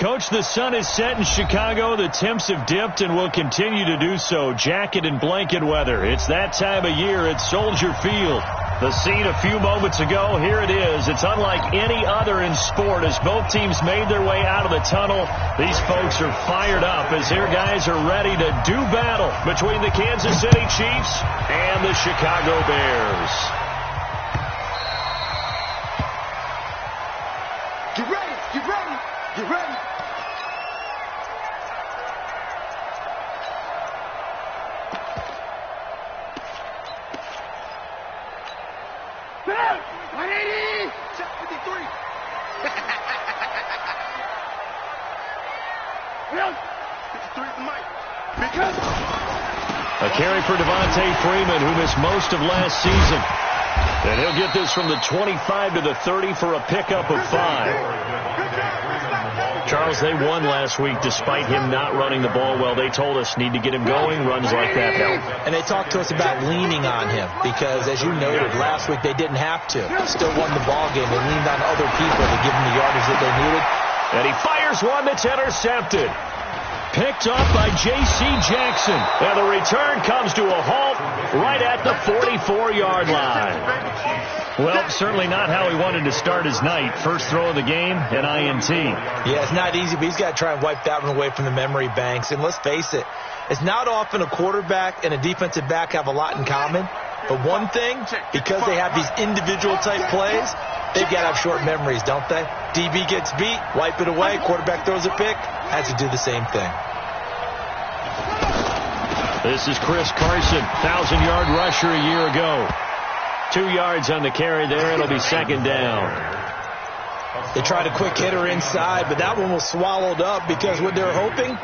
Coach, the sun is set in Chicago. The temps have dipped and will continue to do so. Jacket and blanket weather. It's that time of year at Soldier Field. The scene a few moments ago, here it is. It's unlike any other in sport as both teams made their way out of the tunnel. These folks are fired up as their guys are ready to do battle between the Kansas City Chiefs and the Chicago Bears. Get ready, get ready, get ready. A carry for Devontae Freeman, who missed most of last season. And he'll get this from the 25 to the 30 for a pickup of 5. Charles, they won last week despite him not running the ball well. They told us need to get him going. Runs like that help. And they talked to us about leaning on him because, as you noted, last week they didn't have to. Still won the ball game. They leaned on other people to give them the yardage that they needed. And he fires one that's intercepted. Picked up by J.C. Jackson. And the return comes to a halt right at the 44-yard line. Well, certainly not how he wanted to start his night. First throw of the game, an INT. Yeah, it's not easy, but he's got to try and wipe that one away from the memory banks. And let's face it, it's not often a quarterback and a defensive back have a lot in common. But one thing, because they have these individual type plays, they've got to have short memories, don't they? DB gets beat, wipe it away, quarterback throws a pick, has to do the same thing. This is Chris Carson, 1,000-yard rusher a year ago. 2 yards on the carry there. It'll be second down. They tried a quick hitter inside, but that one was swallowed up because what they're hoping,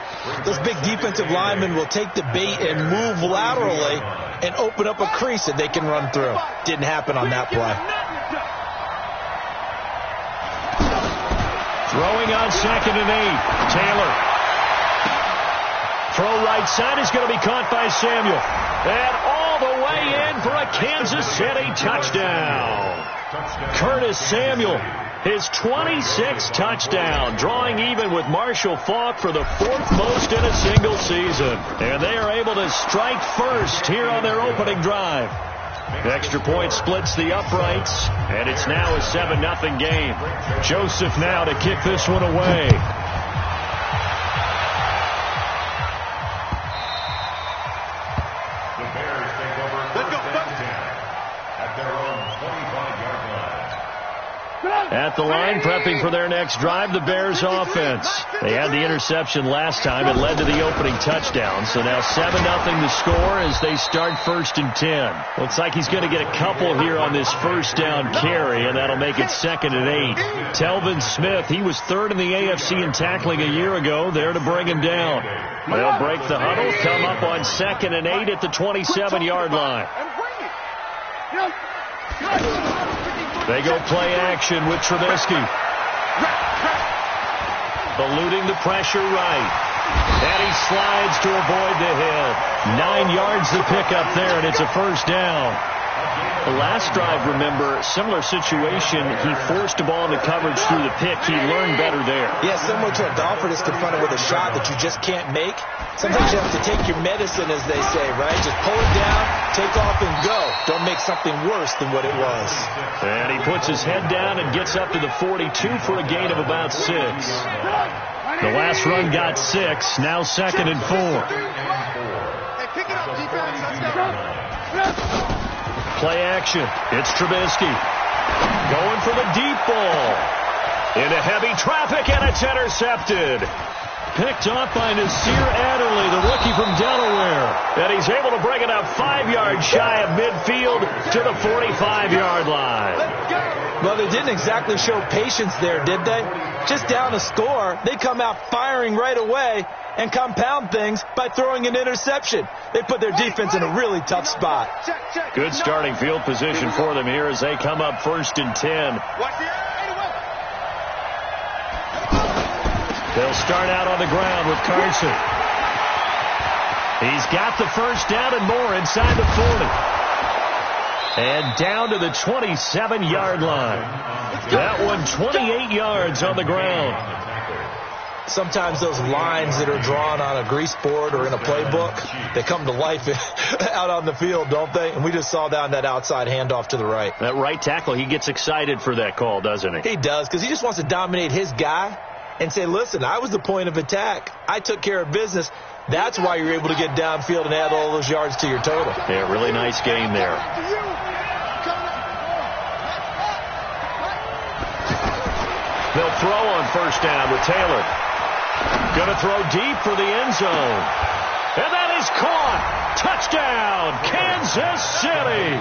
those big defensive linemen will take the bait and move laterally and open up a crease that they can run through. Didn't happen on that play. Throwing on 2nd and 8. Taylor. Throw right side is going to be caught by Samuel. And all the way in for a Kansas City touchdown. Curtis Samuel, his 26th touchdown, drawing even with Marshall Faulk for the 4th most in a single season. And they are able to strike first here on their opening drive. Extra point splits the uprights, and it's now a 7-0 game. Joseph now to kick this one away. At the line, prepping for their next drive, the Bears offense. They had the interception last time. It led to the opening touchdown. So now 7-0 the score as they start 1st and 10. Looks like he's going to get a couple here on this first down carry, and that'll make it 2nd and 8. Telvin Smith, he was 3rd in the AFC in tackling a year ago, there to bring him down. They'll break the huddle, come up on 2nd and 8 at the 27-yard line. They go play action with Trubisky. Eluding the pressure right. And he slides to avoid the hit. 9 yards to pick up there, and it's a first down. The last drive, remember, similar situation. He forced a ball into coverage through the pick. He learned better there. Yeah, similar to a golfer that's confronted with a shot that you just can't make. Sometimes you have to take your medicine, as they say, right? Just pull it down, take off, and go. Don't make something worse than what it was. And he puts his head down and gets up to the 42 for a gain of about 6. The last run got 6. Now 2nd and 4. Play action. It's Trubisky. Going for the deep ball. Into heavy traffic, and it's intercepted. Picked off by Nasir Adderley, the rookie from Delaware. And he's able to bring it up 5 yards shy of midfield to the 45-yard line. Well, they didn't exactly show patience there, did they? Just down a score, they come out firing right away and compound things by throwing an interception. They put their defense in a really tough spot. Good starting field position for them here as they come up 1st and 10. They'll start out on the ground with Carson. He's got the first down and more inside the 40. And down to the 27-yard line. That one 28 yards on the ground. sometimes those lines that are drawn on a grease board or in a playbook, they come to life out on the field, don't they? And we just saw down that outside handoff to the right. That right tackle, he gets excited for that call, doesn't he? He does, because he just wants to dominate his guy and say, listen, I was the point of attack. I took care of business. That's why you're able to get downfield and add all those yards to your total. Yeah, really nice game there. They'll throw on first down with Taylor. Going to throw deep for the end zone. And that is caught. Touchdown, Kansas City.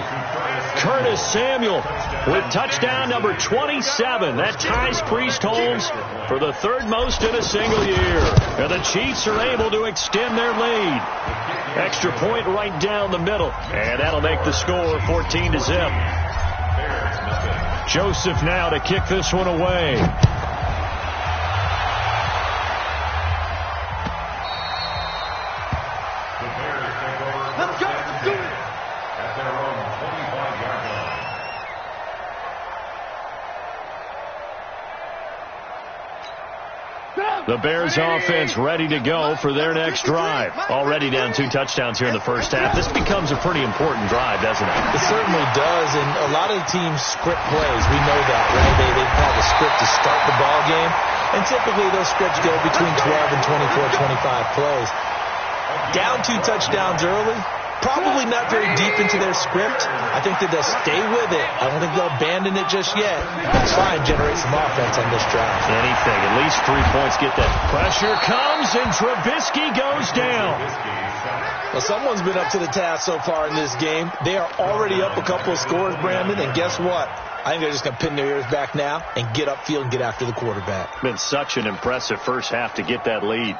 Curtis Samuel with touchdown number 27. That ties Priest Holmes for the third most in a single year. And the Chiefs are able to extend their lead. Extra point right down the middle. And that'll make the score 14-0. Joseph now to kick this one away. The Bears offense ready to go for their next drive. Already down 2 touchdowns here in the first half. This becomes a pretty important drive, doesn't it? It certainly does, and a lot of teams script plays. We know that, right? They have a script to start the ball game, and typically those scripts go between 12 and 24, 25 plays. Down 2 touchdowns early, probably not very deep into their script. I think that they'll stay with it. I don't think they'll abandon it just yet. But try and generate some offense on this drive. Anything. At least 3 points. Get that. Pressure comes, and Trubisky goes down. Well, someone's been up to the task so far in this game. They are already up a couple of scores, Brandon, and guess what? I think they're just going to pin their ears back now and get upfield and get after the quarterback. Been such an impressive first half to get that lead.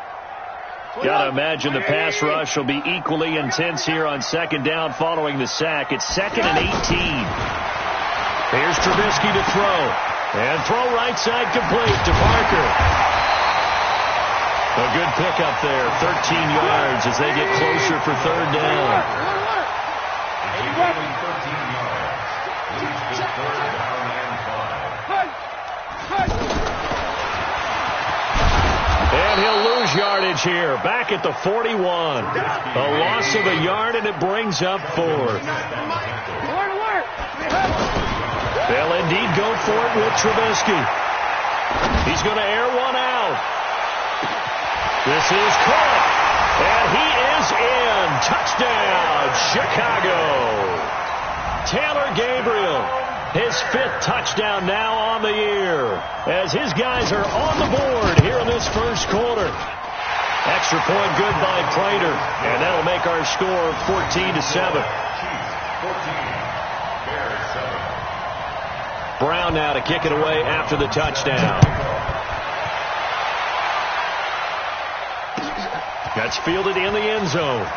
Got to imagine the pass rush will be equally intense here on second down following the sack. It's 2nd and 18. Here's Trubisky to throw. And throw right side complete to Parker. A good pickup there. 13 yards as they get closer for third down. And he'll lose yardage here. Back at the 41. A loss of a yard, and it brings up 4th. They'll indeed go for it with Trubisky. He's going to air one out. This is caught. And he is in. Touchdown, Chicago. Taylor Gabriel. His 5th touchdown now on the year as his guys are on the board here in this first quarter. Extra point good by Prater, and that'll make our score 14-7. Brown now to kick it away after the touchdown. That's fielded in the end zone.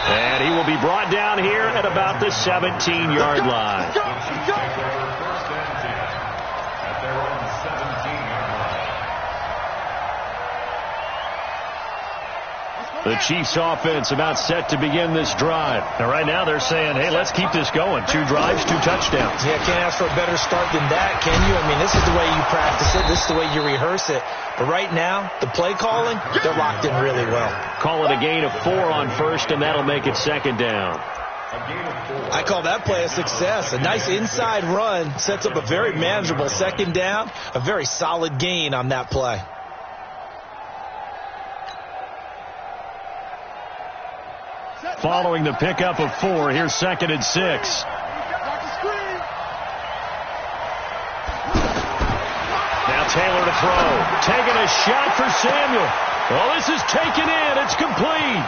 And he will be brought down here at about the 17-yard line. The Chiefs offense about set to begin this drive. Now right now they're saying, hey, let's keep this going. 2 drives, 2 touchdowns. Yeah, can't ask for a better start than that, can you? I mean, this is the way you practice it. This is the way you rehearse it. But right now, the play calling, they're locked in really well. Call it a gain of 4 on first, and that'll make it 2nd down. I call that play a success. A nice inside run sets up a very manageable 2nd down. A very solid gain on that play. Following the pickup of 4, here's 2nd and 6. Now Taylor to throw. Taking a shot for Samuel. Oh, this is taken in. It's complete.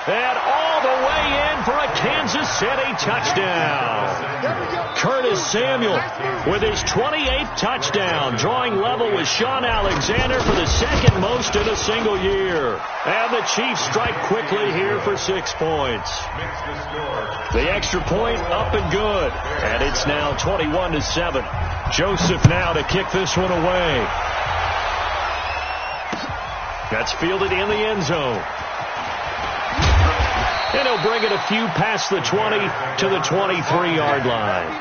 And all the way in for a Kansas City touchdown. Curtis Samuel with his 28th touchdown, drawing level with Sean Alexander for the 2nd most in a single year. And the Chiefs strike quickly here for 6 points. The extra point up and good. And it's now 21-7. Joseph now to kick this one away. That's fielded in the end zone. And he'll bring it a few past the 20 to the 23-yard line.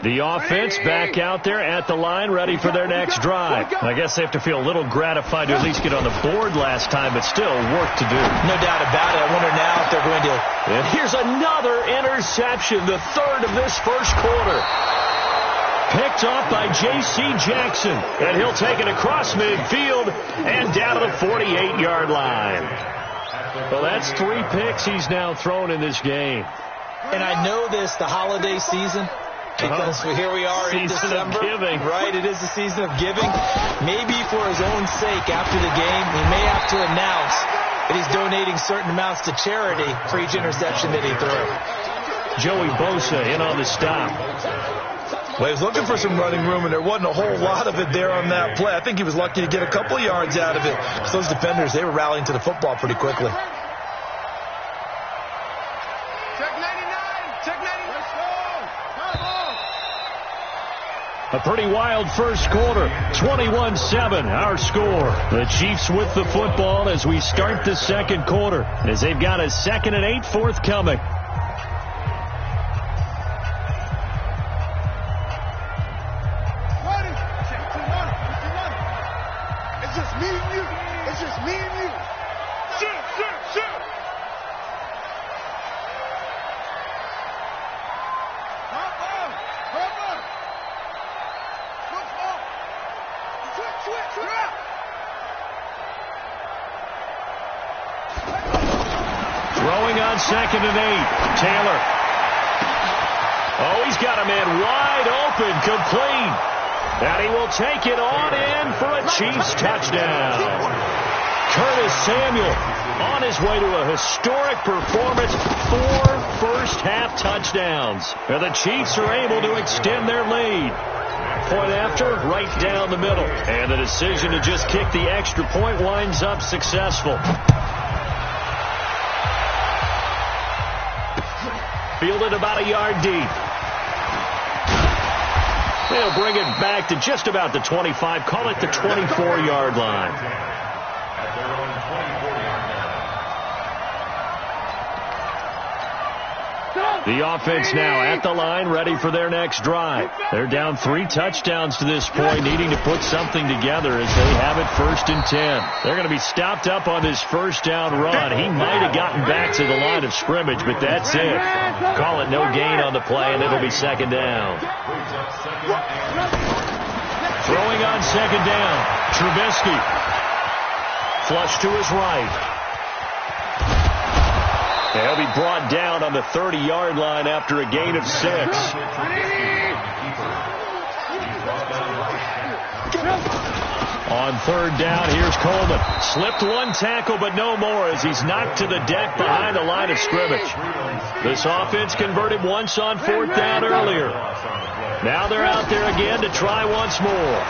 The offense back out there at the line, ready for their next drive. I guess they have to feel a little gratified to at least get on the board last time, but still work to do. No doubt about it. I wonder now if they're going to... And here's another interception, the third of this first quarter. Picked off by J.C. Jackson, and he'll take it across midfield and down to the 48-yard line. Well, that's 3 picks he's now thrown in this game. And I know this, the holiday season, because here we are in December. Season of giving. Right, it is the season of giving. Maybe for his own sake after the game, he may have to announce that he's donating certain amounts to charity for each interception that he threw. Joey Bosa in on the stop. Well, he was looking for some running room, and there wasn't a whole lot of it there on that play. I think he was lucky to get a couple yards out of it. Because those defenders, they were rallying to the football pretty quickly. A pretty wild first quarter. 21-7, our score. The Chiefs with the football as we start the second quarter, as they've got a 2nd and 8 forthcoming. Throwing on 2nd and 8. Taylor. Oh, he's got a man wide open, complete. And he will take it on in for a Chiefs touchdown. Curtis Samuel on his way to a historic performance. 4 first-half touchdowns. And the Chiefs are able to extend their lead. Point after, right down the middle. And the decision to just kick the extra point winds up successful. Fielded about a yard deep. They'll bring it back to just about the 25. Call it the 24-yard line. The offense now at the line, ready for their next drive. They're down 3 touchdowns to this point, needing to put something together as they have it 1st and 10. They're going to be stopped up on this first down run. He might have gotten back to the line of scrimmage, but that's it. Call it no gain on the play, and it'll be 2nd down. Throwing on 2nd down. Trubisky. Flush to his right. He'll be brought down on the 30-yard line after a gain of 6. On 3rd down, here's Coleman. Slipped 1 tackle, but no more as he's knocked to the deck behind the line of scrimmage. This offense converted once on 4th down earlier. Now they're out there again to try once more.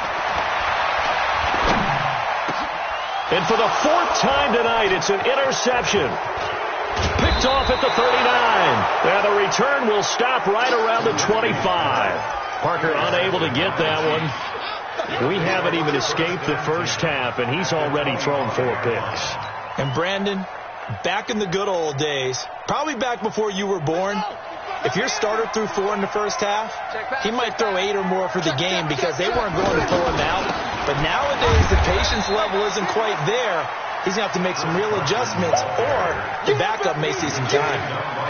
And for the 4th time tonight, it's an interception. Picked off at the 39. And the return will stop right around the 25. Parker unable to get that one. We haven't even escaped the first half, and he's already thrown 4 picks. And Brandon, back in the good old days, probably back before you were born, if your starter threw 4 in the first half, he might throw 8 or more for the game because they weren't going to pull him out. But nowadays, the patience level isn't quite there. He's going to have to make some real adjustments, or the backup may see some time.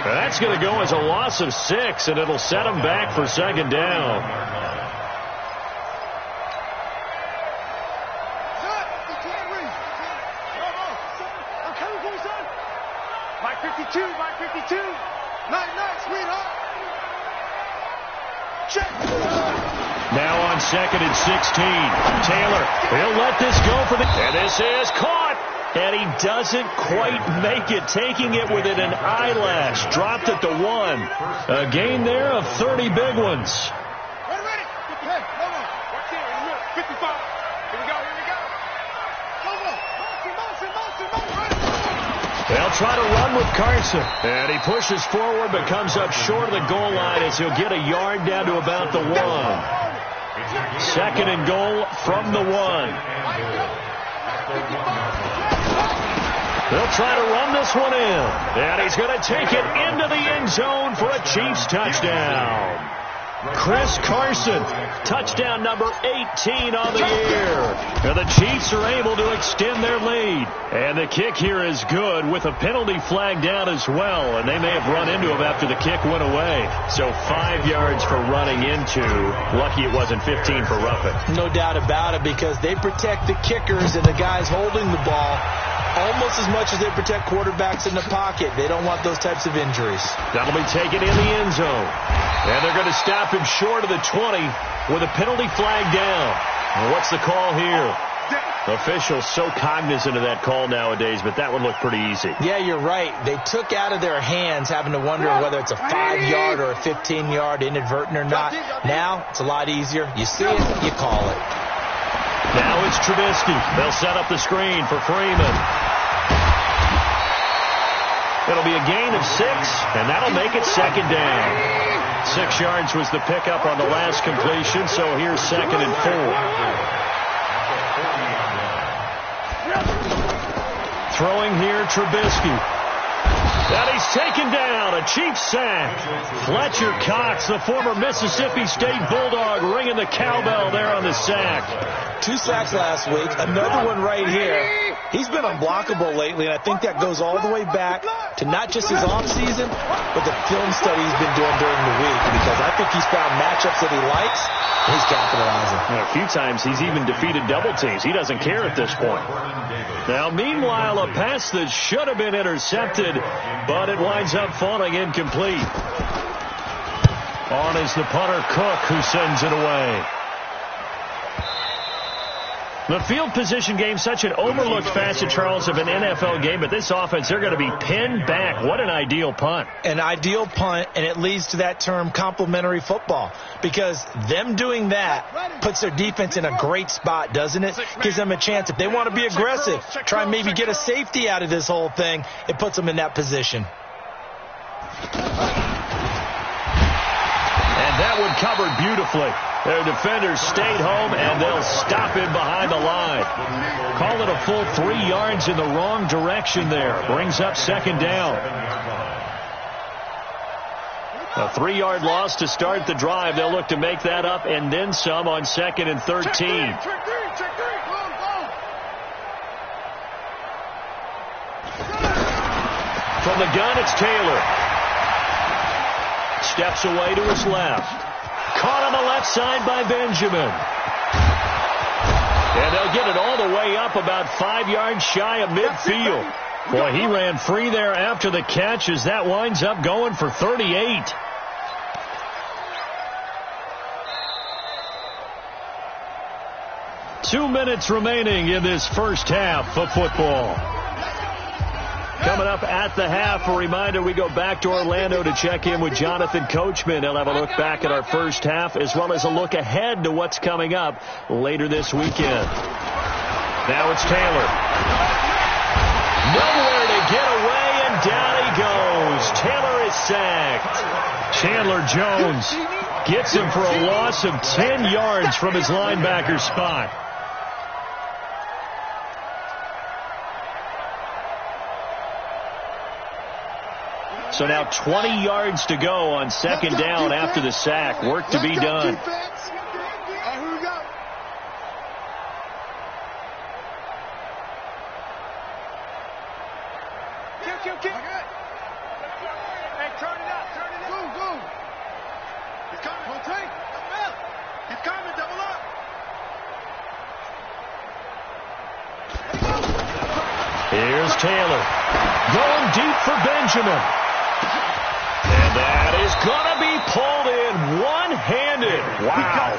That's going to go as a loss of 6, and it'll set him back for 2nd down. Mike 52, Mike 52. Night, sweetheart. Check. Now on 2nd and 16. Taylor, he'll let this go for the... And this is caught. And he doesn't quite make it, taking it within an eyelash. Dropped at the 1. A gain there of 30 big ones. Ready. Hey, hold on. Watch here in the middle. 55. Here we go. Motion. They'll try to run with Carson. And he pushes forward but comes up short of the goal line as he'll get a yard down to about the 1. 2nd and goal from the 1. They'll try to run this one in. And he's going to take it into the end zone for a Chiefs touchdown. Chris Carson, touchdown number 18 on the year. And the Chiefs are able to extend their lead. And the kick here is good with a penalty flag down as well. And they may have run into him after the kick went away. So 5 yards for running into. Lucky it wasn't 15 for roughing. No doubt about it, because they protect the kickers and the guys holding the ball almost as much as they protect quarterbacks in the pocket. They don't want those types of injuries. That'll be taken in the end zone. And they're going to stop him short of the 20 with a penalty flag down. And what's the call here? Officials so cognizant of that call nowadays, but that would look pretty easy. Yeah, you're right. They took out of their hands having to wonder whether it's a 5-yard or a 15-yard inadvertent or not. Now it's a lot easier. You see it, you call it. Now it's Trubisky. They'll set up the screen for Freeman. It'll be a gain of 6, and that'll make it second down. 6 yards was the pickup on the last completion, so here's 2nd and 4. Throwing here, Trubisky. And he's taken down. A Chiefs sack. Fletcher Cox, the former Mississippi State Bulldog, ringing the cowbell there on the sack. 2 sacks last week. Another one right here. He's been unblockable lately, and I think that goes all the way back to not just his offseason, but the film study he's been doing during the week, because I think he's found matchups that he likes, and he's capitalizing. A few times he's even defeated double teams. He doesn't care at this point. Now, meanwhile, a pass that should have been intercepted, but it winds up falling incomplete. On is the punter, Cook, who sends it away. The field position game, such an overlooked facet, Charles, of an NFL game, but this offense, they're going to be pinned back. What an ideal punt. An ideal punt, and it leads to that term complementary football, because them doing that puts their defense in a great spot, doesn't it? Gives them a chance. If they want to be aggressive, try and maybe get a safety out of this whole thing, it puts them in that position. And that one covered beautifully. Their defenders stayed home, and they'll stop him behind the line. Call it a full 3 yards in the wrong direction there. Brings up second down. A 3-yard loss to start the drive. They'll look to make that up and then some on 2nd and 13. From the gun, it's Taylor. Steps away to his left. Caught on the left side by Benjamin. And they'll get it all the way up about 5 yards shy of midfield. Boy, he ran free there after the catch as that winds up going for 38. Two minutes remaining in this first half of football. Coming up at the half, a reminder, we go back to Orlando to check in with Jonathan Coachman. He'll have a look back at our first half as well as a look ahead to what's coming up later this weekend. Now it's Taylor. Nowhere to get away, and down he goes. Taylor is sacked. Chandler Jones gets him for a loss of 10 yards from his linebacker spot. So now 20 yards to go on second down after the sack. Work to be done. Here's Taylor. Going deep for Benjamin. And that is going to be pulled in one-handed. Wow.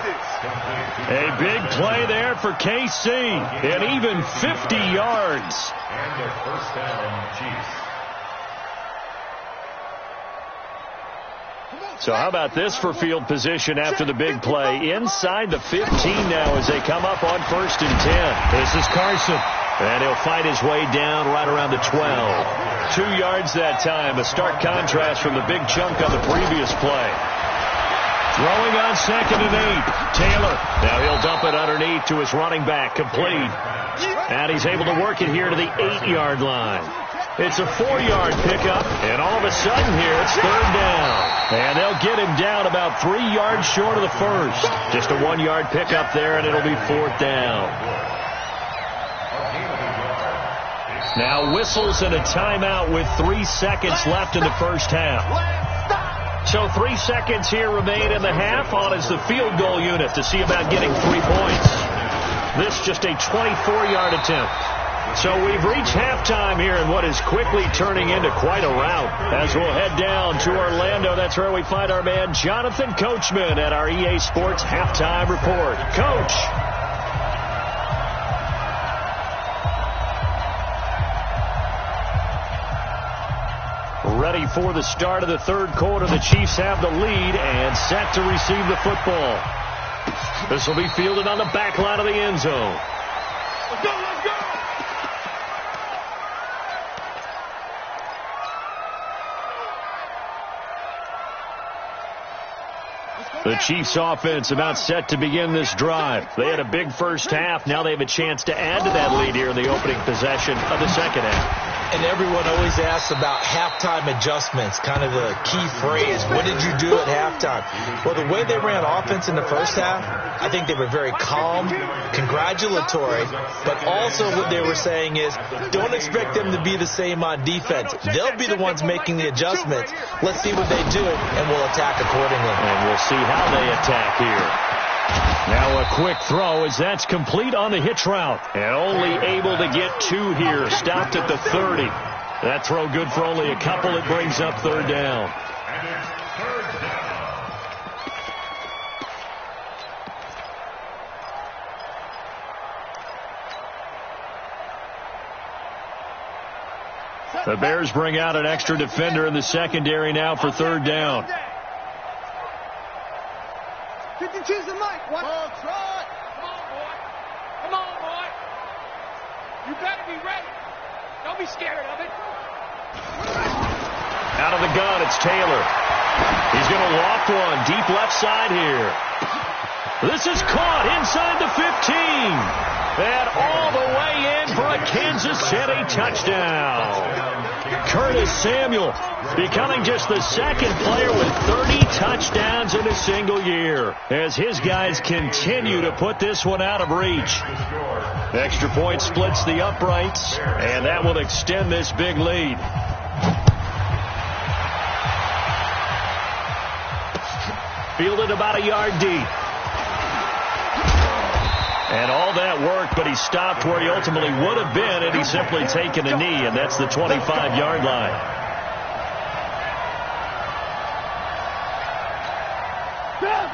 A big play there for KC. And even 50 yards. And their first down, Chiefs. So how about this for field position after the big play? Inside the 15 now as they come up on 1st and 10. This is Carson. And he'll fight his way down right around the 12. 2 yards that time. A stark contrast from the big chunk on the previous play. Throwing on 2nd and 8. Taylor. Now he'll dump it underneath to his running back. Complete. And he's able to work it here to the 8-yard line. It's a 4-yard pickup, and all of a sudden here it's third down. And they'll get him down about 3 yards short of the first. Just a 1-yard pickup there, and it'll be fourth down. Now whistles and a timeout with 3 seconds left in the first half. So 3 seconds here remain in the half. On is the field goal unit to see about getting 3 points. This just a 24-yard attempt. So we've reached halftime here in what is quickly turning into quite a rout. As we'll head down to Orlando, that's where we find our man Jonathan Coachman at our EA Sports Halftime Report. Coach. Ready for the start of the third quarter. The Chiefs have the lead and set to receive the football. This will be fielded on the back line of the end zone. Let's go, let's go! The Chiefs offense about set to begin this drive. They had a big first half. Now they have a chance to add to that lead here in the opening possession of the second half. And everyone always asks about halftime adjustments, kind of the key phrase. What did you do at halftime? Well, the way they ran offense in the first half, I think they were very calm, congratulatory, but also what they were saying is don't expect them to be the same on defense. They'll be the ones making the adjustments. Let's see what they do, and we'll attack accordingly. And we'll see how they attack here. Now a quick throw as that's complete on the hitch route. And only able to get 2 here. Stopped at the 30. That throw good for only a couple. It brings up third down. The Bears bring out an extra defender in the secondary now for third down. 52's the mic. What? Oh, try it. Come on, boy. Come on, boy. You better be ready. Don't be scared of it. Out of the gun, it's Taylor. He's going to loft one deep left side here. This is caught inside the 15. And all the way in for a Kansas City touchdown. Curtis Samuel becoming just the second player with 30 touchdowns in a single year as his guys continue to put this one out of reach. Extra point splits the uprights, and that will extend this big lead. Fielded about a yard deep. And all that worked, but he stopped where he ultimately would have been had he simply taken a knee, and that's the 25-yard line.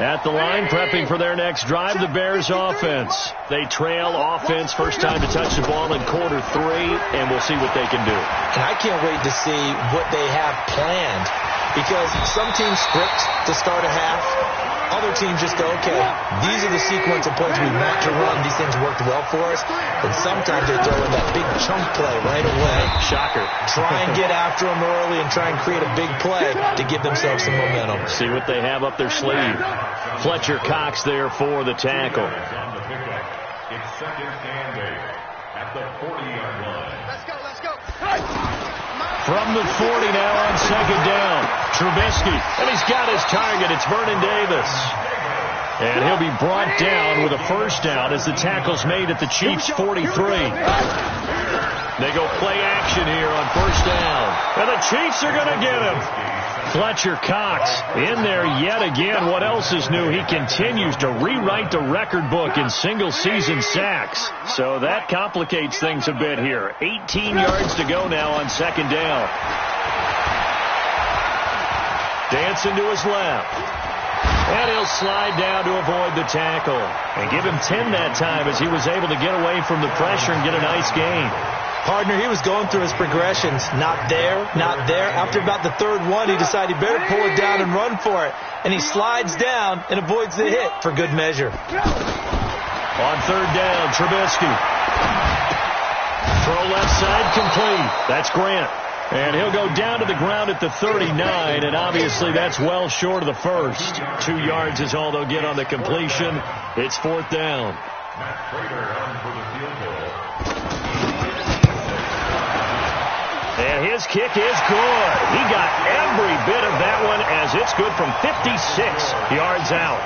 At the line, prepping for their next drive, the Bears offense. They trail offense, first time to touch the ball in quarter 3, and we'll see what they can do. And I can't wait to see what they have planned, because some teams script to start a half. Other teams just go, okay, these are the sequence of plays we want to run. These things worked well for us. And sometimes they throw in that big chunk play right away. Shocker. Try and get after them early and try and create a big play to give themselves some momentum. See what they have up their sleeve. Fletcher Cox there for the tackle. It's second and 8 at the 40-yard line. Let's go, let's go. From the 40 now on second down. Trubisky, and he's got his target. It's Vernon Davis. And he'll be brought down with a first down as the tackle's made at the Chiefs' 43. They go play action here on first down. And the Chiefs are going to get him. Fletcher Cox in there yet again. What else is new? He continues to rewrite the record book in single-season sacks. So that complicates things a bit here. 18 yards to go now on second down. Dancing to his left. And he'll slide down to avoid the tackle. And give him 10 that time as he was able to get away from the pressure and get a nice gain. Partner, he was going through his progressions. Not there, not there. After about the third one, he decided he better pull it down and run for it. And he slides down and avoids the hit for good measure. On third down, Trubisky. Throw left side complete. That's Grant. And he'll go down to the ground at the 39, and obviously that's well short of the first. 2 yards is all they'll get on the completion. It's fourth down. Matt Prater on for the field goal. And His kick is good. He got every bit of that one as it's good from 56 yards out.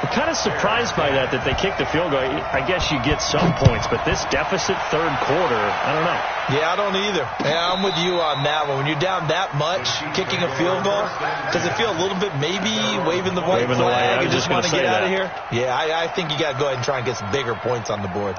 I'm kind of surprised by that they kicked the field goal. I guess you get some points, but this deficit third quarter, I don't know. Yeah, I don't either. Yeah, I'm with you on that one. When you're down that much, kicking a field goal, does it feel a little bit maybe waving the white flag and just want to get out of here? Yeah, I think you got to go ahead and try and get some bigger points on the board.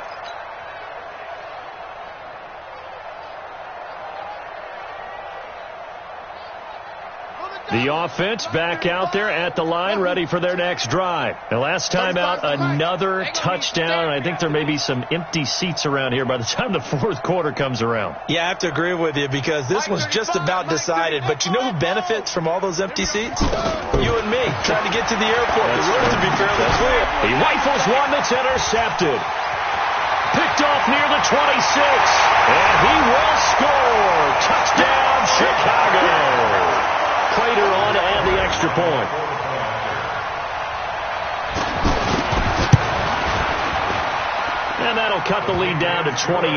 The offense back out there at the line, ready for their next drive. The last time out, another touchdown. I think there may be some empty seats around here by the time the fourth quarter comes around. Yeah, I have to agree with you because this one's just about decided. But you know who benefits from all those empty seats? You and me, trying to get to the airport. The road, to be fairly clear. He rifles one that's intercepted. Picked off near the 26. And he will score. Touchdown, Chicago. Prater on to add the extra point. And that'll cut the lead down to 28.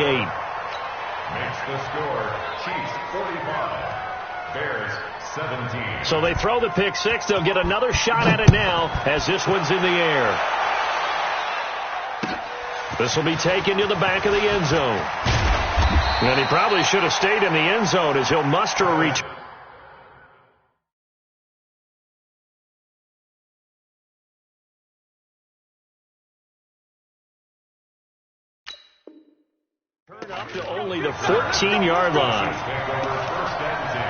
Makes the score Chiefs 45, Bears 17. So they throw the pick six. They'll get another shot at it now as this one's in the air. This will be taken to the back of the end zone. And he probably should have stayed in the end zone as he'll muster a reach. Turn up to only the 14-yard line. First and 10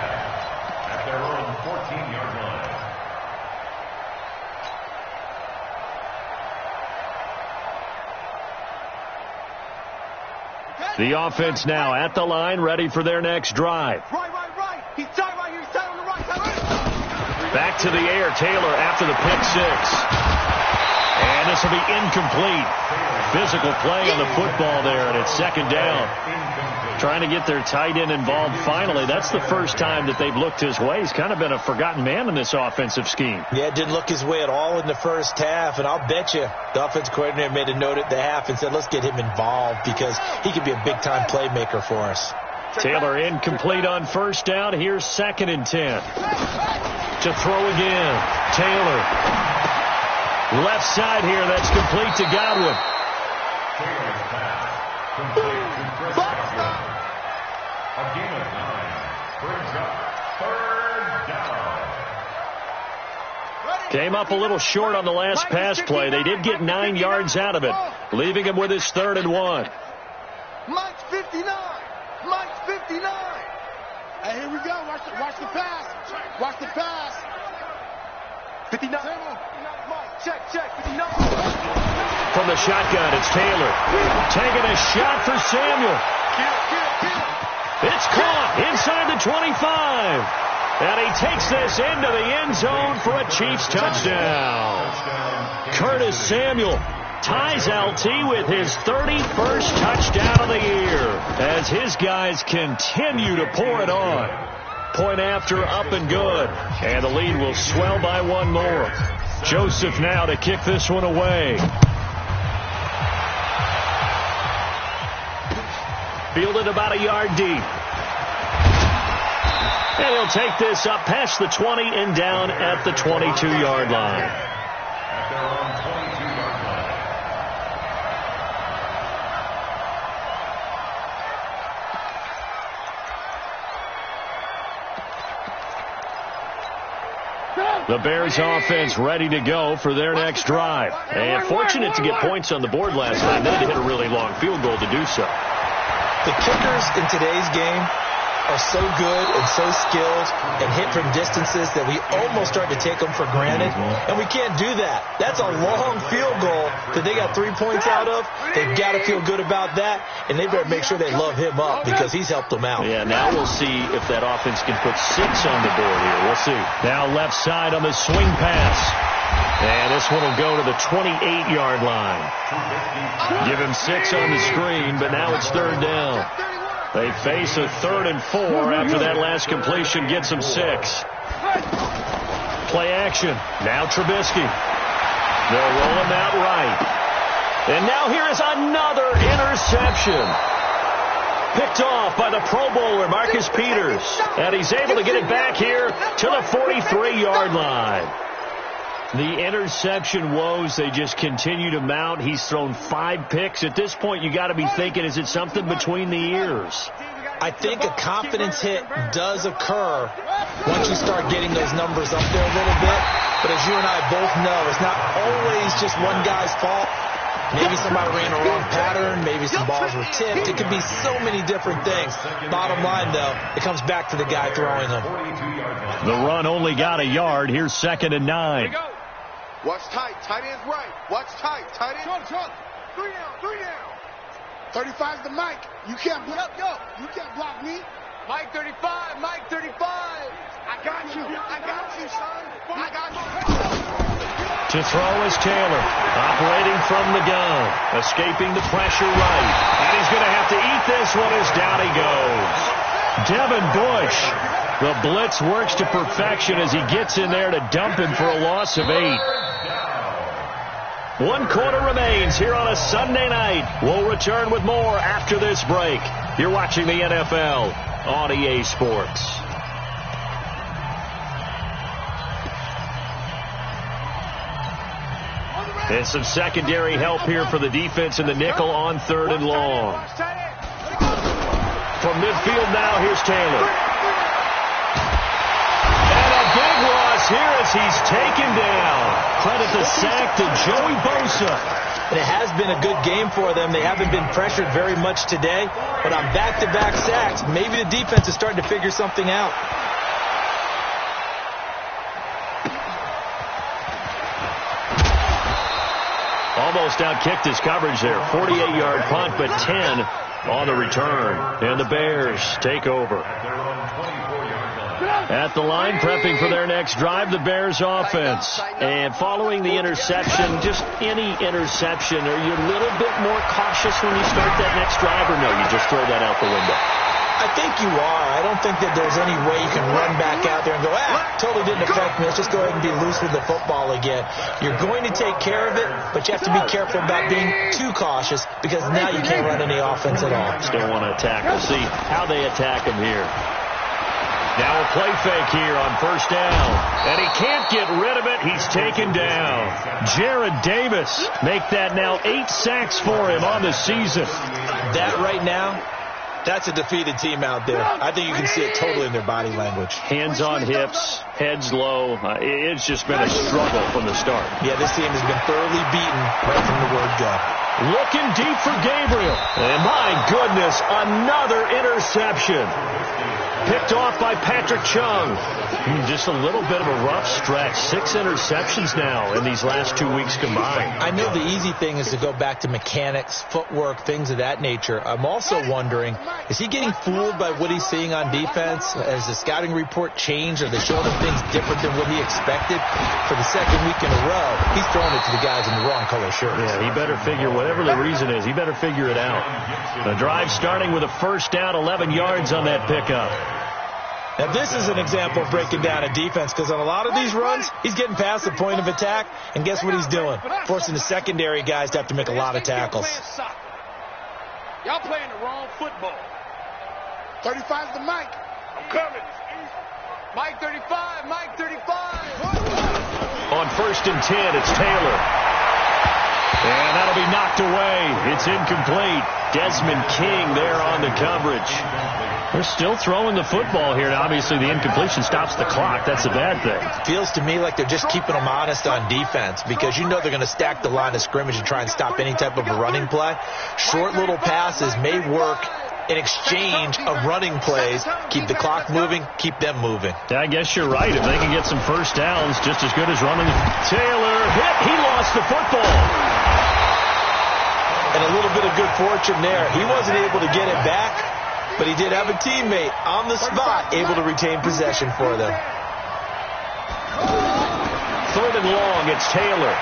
at their own 14-yard line. The offense now at the line, ready for their next drive. Right. He's tight right here. He's tight on the right side. Back to the air, Taylor after the pick six. And this will be incomplete. Physical play on the football there, and it's second down. Trying to get their tight end involved finally. That's the first time that they've looked his way. He's kind of been a forgotten man in this offensive scheme. Yeah, it didn't look his way at all in the first half, and I'll bet you the offensive coordinator made a note at the half and said, let's get him involved because he could be a big-time playmaker for us. Taylor incomplete on first down. Here's 2nd and 10. To throw again. Taylor. Left side here. That's complete to Godwin. Taylor's pass complete to Chris Godwin. A gain of 9 brings up 3rd down. Came up a little short on the last pass play. They did get 9 yards out of it, leaving him with his 3rd and 1. Mike's 59. Mike's 59. Hey, here we go. Watch the pass. Watch the pass. 59. Check. 59. From the shotgun, it's Taylor. Taking a shot for Samuel. It's caught inside the 25. And he takes this into the end zone for a Chiefs touchdown. Curtis Samuel ties LT with his 31st touchdown of the year as his guys continue to pour it on. Point after, up and good. And the lead will swell by one more. Joseph now to kick this one away. Fielded about a yard deep. And he'll take this up past the 20 and down at the 22-yard line. At their own 22-yard line. The Bears offense ready to go for their next drive. And fortunate to get points on the board last night. They had to hit a really long field goal to do so. The kickers in today's game are so good and so skilled and hit from distances that we almost start to take them for granted. And we can't do that. That's a long field goal that they got 3 points out of. They've got to feel good about that, and they better make sure they love him up because he's helped them out. Yeah, now we'll see if that offense can put 6 on the board here. We'll see. Now left side on the swing pass. And this one will go to the 28-yard line. Give him 6 on the screen, but now it's 3rd down. They face a 3rd and 4 after that last completion gets them 6. Play action. Now Trubisky. They'll roll him out right. And now here is another interception. Picked off by the Pro Bowler, Marcus Peters. And he's able to get it back here to the 43-yard line. The interception woes, they just continue to mount. He's thrown 5 picks. At this point, you got to be thinking, is it something between the ears? I think a confidence hit does occur once you start getting those numbers up there a little bit. But as you and I both know, it's not always just one guy's fault. Maybe somebody ran a wrong pattern. Maybe some balls were tipped. It could be so many different things. Bottom line, though, it comes back to the guy throwing them. The run only got a yard. Here's 2nd and 9. Watch tight. Tight end's right. Watch tight. Tight end. Trump. 3 down. 3 down. 35's the Mike. You can't block. Yo, you can't block me. Mike 35. Mike 35. I got you. I got you, son. I got you. To throw is Taylor. Operating from the gun. Escaping the pressure right. And he's going to have to eat this one as down he goes. Devin Bush. The blitz works to perfection as he gets in there to dump him for a loss of 8. 1 quarter remains here on a Sunday night. We'll return with more after this break. You're watching the NFL on EA Sports. And some secondary help here for the defense in the nickel on 3rd and long. From midfield now, here's Taylor. Big loss here as he's taken down. Credit the sack to Joey Bosa. And it has been a good game for them. They haven't been pressured very much today. But on back-to-back sacks, maybe the defense is starting to figure something out. Almost outkicked his coverage there. 48-yard punt, but 10 on the return. And the Bears take over. At the line, prepping for their next drive, the Bears offense. And following the interception, just any interception, are you a little bit more cautious when you start that next drive, or no, you just throw that out the window? I think you are. I don't think that there's any way you can run back out there and go, totally didn't affect me. Let's just go ahead and be loose with the football again. You're going to take care of it, but you have to be careful about being too cautious because now you can't run any offense at all. Still want to attack. We'll see how they attack him here. Now a play fake here on 1st down. And he can't get rid of it. He's taken down. Jared Davis make that now 8 sacks for him on the season. That right now, that's a defeated team out there. I think you can see it totally in their body language. Hands on hips, heads low. It's just been a struggle from the start. Yeah, this team has been thoroughly beaten right from the word go. Looking deep for Gabriel. And my goodness, another interception. Picked off by Patrick Chung. Just a little bit of a rough stretch. 6 interceptions now in these last 2 weeks combined. I know the easy thing is to go back to mechanics, footwork, things of that nature. I'm also wondering, is he getting fooled by what he's seeing on defense? Has the scouting report changed? Are they showing him things different than what he expected? For the 2nd week in a row, he's throwing it to the guys in the wrong color shirts. Yeah, he better figure, whatever the reason is, he better figure it out. The drive starting with a 1st down, 11 yards on that pickup. Now, this is an example of breaking down a defense because on a lot of these runs, he's getting past the point of attack, and guess what he's doing? Forcing the secondary guys to have to make a lot of tackles. Y'all playing the wrong football. 35's the Mike. I'm coming. Mike 35, Mike 35. On 1st and 10, it's Taylor. And that'll be knocked away. It's incomplete. Desmond King there on the coverage. They're still throwing the football here. Now, obviously, the incompletion stops the clock. That's a bad thing. Feels to me like they're just keeping them honest on defense because you know they're going to stack the line of scrimmage and try and stop any type of a running play. Short little passes may work in exchange of running plays. Keep the clock moving, keep them moving. I guess you're right. If they can get some 1st downs, just as good as running. Taylor hit. He lost the football. And a little bit of good fortune there. He wasn't able to get it back, but he did have a teammate on the spot able to retain possession for them. 3rd and long, it's Taylor.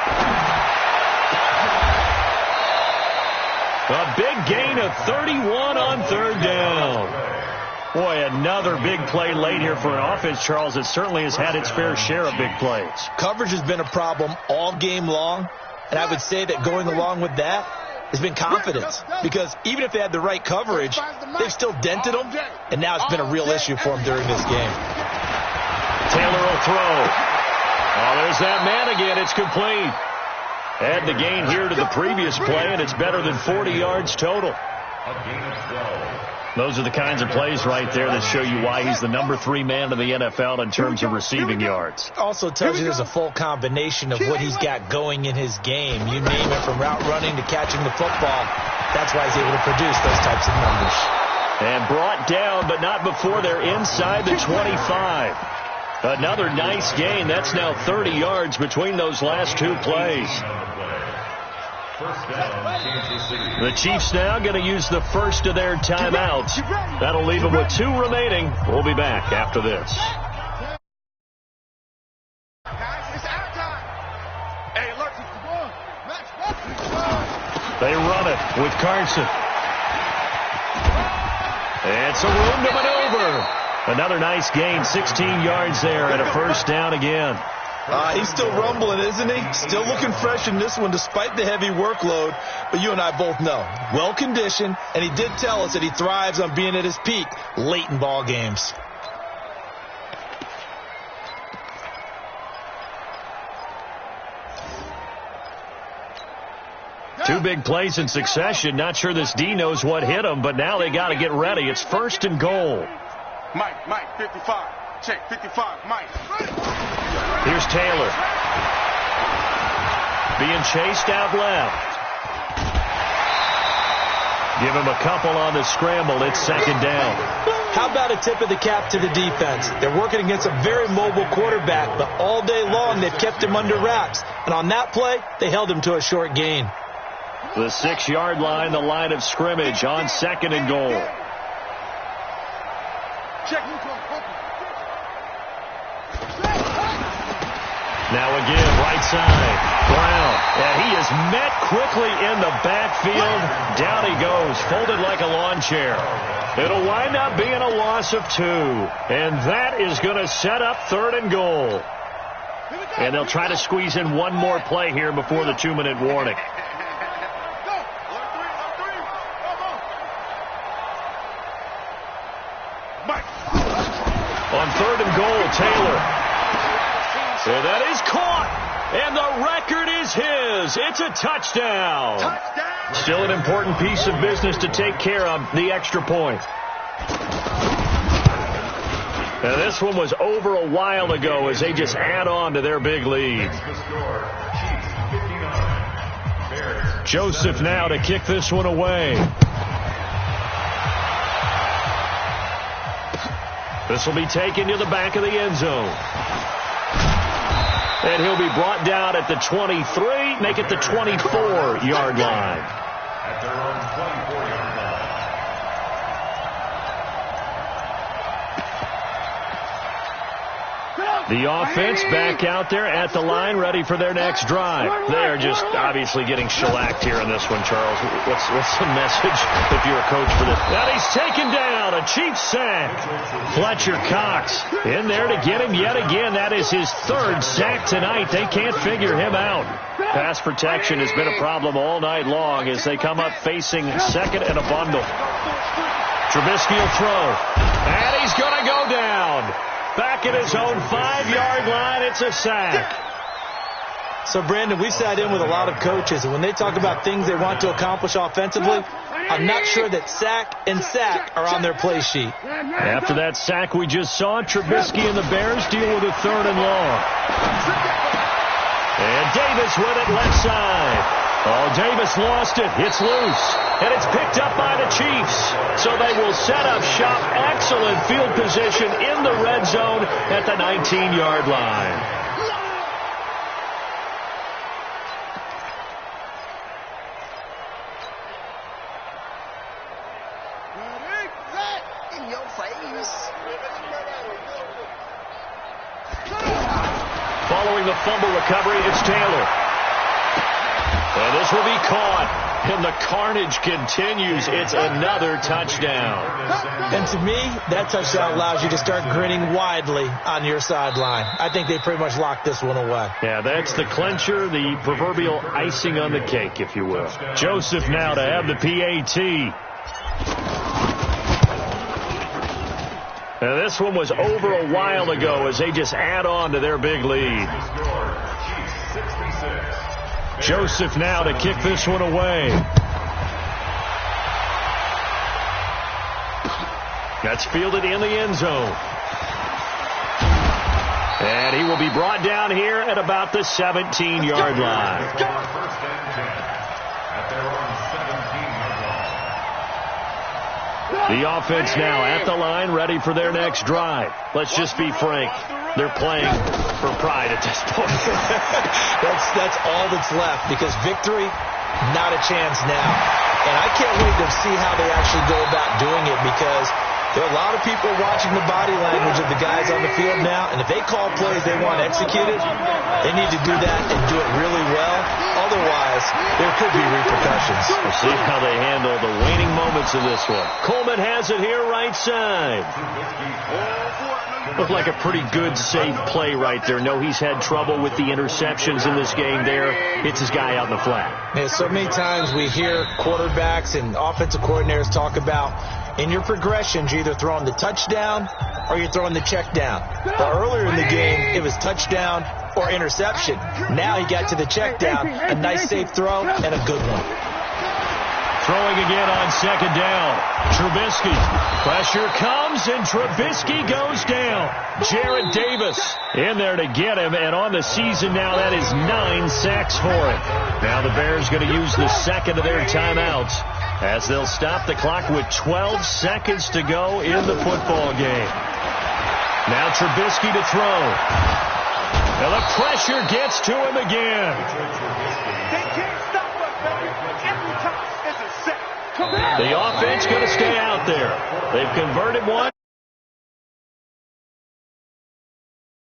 A big gain of 31 on 3rd down. Boy, another big play late here for an offense, Charles, that certainly has had its fair share of big plays. Coverage has been a problem all game long, and I would say that going along with that, has been confidence, because even if they had the right coverage, they've still dented them, and now it's been a real issue for them during this game. Taylor will throw. Oh, there's that man again. It's complete. Add the gain here to the previous play, and it's better than 40 yards total. Those are the kinds of plays right there that show you why he's the number 3 man in the NFL in terms of receiving yards. Also tells you there's a full combination of what he's got going in his game. You name it, from route running to catching the football. That's why he's able to produce those types of numbers. And brought down, but not before they're inside the 25. Another nice gain. That's now 30 yards between those last 2 plays. The Chiefs now going to use the first of their timeouts. That'll leave them with 2 remaining. We'll be back after this. They run it with Carson. It's a room to maneuver. Another nice gain, 16 yards there, and a first down again. He's still rumbling, isn't he? Still looking fresh in this one despite the heavy workload. But you and I both know, well-conditioned, and he did tell us that he thrives on being at his peak late in ball games. Two big plays in succession. Not sure this D knows what hit him, but now they got to get ready. It's 1st and goal. Mike, 55. Check, 55, Mike. Here's Taylor. Being chased out left. Give him a couple on the scramble. It's 2nd down. How about a tip of the cap to the defense? They're working against a very mobile quarterback, but all day long they've kept him under wraps. And on that play, they held him to a short gain. The 6-yard line, the line of scrimmage on 2nd and goal. Now again, right side, Brown. And he is met quickly in the backfield. Down he goes, folded like a lawn chair. It'll wind up being a loss of 2. And that is going to set up 3rd and goal. And they'll try to squeeze in one more play here before the 2-minute warning. On 3rd and goal, Taylor. And that is caught. And the record is his. It's a touchdown. Still an important piece of business to take care of, the extra point. And this one was over a while ago as they just add on to their big lead. Joseph now to kick this one away. This will be taken to the back of the end zone. And he'll be brought down at the 23, make it the 24-yard line. At their own 24-yard line. The offense back out there at the line, ready for their next drive. They are just obviously getting shellacked here in this one, Charles. What's the message if you're a coach for this? And he's taken down, a Chiefs sack. Fletcher Cox in there to get him yet again. That is his 3rd sack tonight. They can't figure him out. Pass protection has been a problem all night long as they come up facing 2nd and a bundle. Trubisky will throw. And he's going to go down. Back at his own 5-yard line, it's a sack. So, Brandon, we sat in with a lot of coaches, and when they talk about things they want to accomplish offensively, I'm not sure that sack and sack are on their play sheet. After that sack we just saw, Trubisky and the Bears deal with a 3rd and long. And Davis with it left side. Oh, Davis lost it. It's loose. And it's picked up by the Chiefs. So they will set up shop. Excellent field position in the red zone at the 19-yard line. In your face. Following the fumble recovery, it's Taylor. And this will be caught. And the carnage continues. It's another touchdown. And to me, that touchdown allows you to start grinning widely on your sideline. I think they pretty much locked this one away. Yeah, that's the clincher, the proverbial icing on the cake, if you will. Joseph now to have the PAT. Now, this one was over a while ago as they just add on to their big lead. Joseph now to kick this one away. That's fielded in the end zone. And he will be brought down here at about the 17-yard line. The offense now at the line, ready for their next drive. Let's just be frank. They're playing for pride at this point. That's all that's left, because victory, not a chance now. And I can't wait to see how they actually go about doing it, because there are a lot of people watching the body language of the guys on the field now, and if they call plays they want executed, they need to do that and do it really well. Otherwise, there could be repercussions. We'll see how they handle the waning moments of this one. Coleman has it here right side. Looked like a pretty good, safe play right there. No, he's had trouble with the interceptions in this game there. Hits his guy out in the flat. Man, so many times we hear quarterbacks and offensive coordinators talk about in your progressions, you're either throwing the touchdown or you're throwing the check down. But earlier in the game, it was touchdown or interception. Now he got to the check down, a nice safe throw, and a good one. Throwing again on second down. Trubisky. Pressure comes, and Trubisky goes down. Jarrett Davis in there to get him, and on the season now, that is 9 sacks for him. Now the Bears going to use the second of their timeouts as they'll stop the clock with 12 seconds to go in the football game. Now Trubisky to throw. And the pressure gets to him again. They can't stop us, baby. Every time it's a set. The offense going to stay out there. They've converted one.